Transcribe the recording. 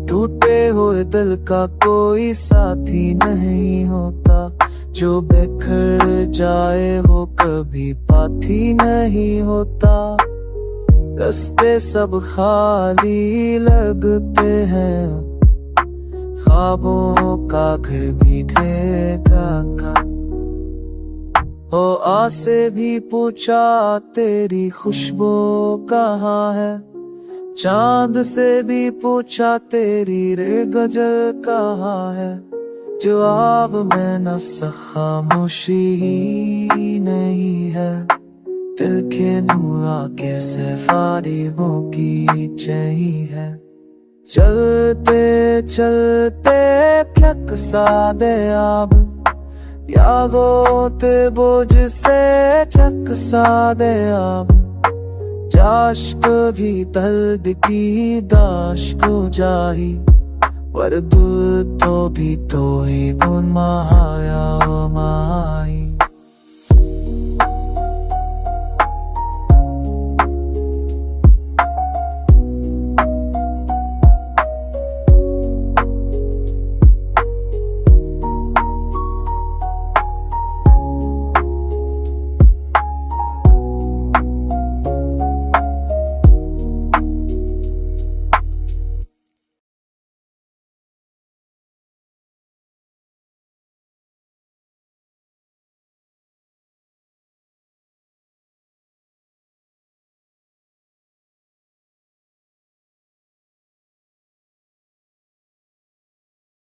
टूटे हुए दिल का कोई साथी नहीं होता, जो बिखर जाए वो कभी पाथी नहीं होता। रास्ते सब खाली लगते हैं, ख्वाबों का घर भी ढेगा का। ओ आसे भी पूछा तेरी खुशबू कहाँ है, चांद से भी पूछा तेरी रे गजल कहाँ है। जवाब में न खामोशी ही नहीं है, दिल के नूरा कैसे फारिगों की चाहिए है। चलते चलते थक सादे आब, यादों ते बोझ से चक सादे आब। जाश कभी दर्द की दाश को जाही, वरदू तो भी तो ही बुन माया माई।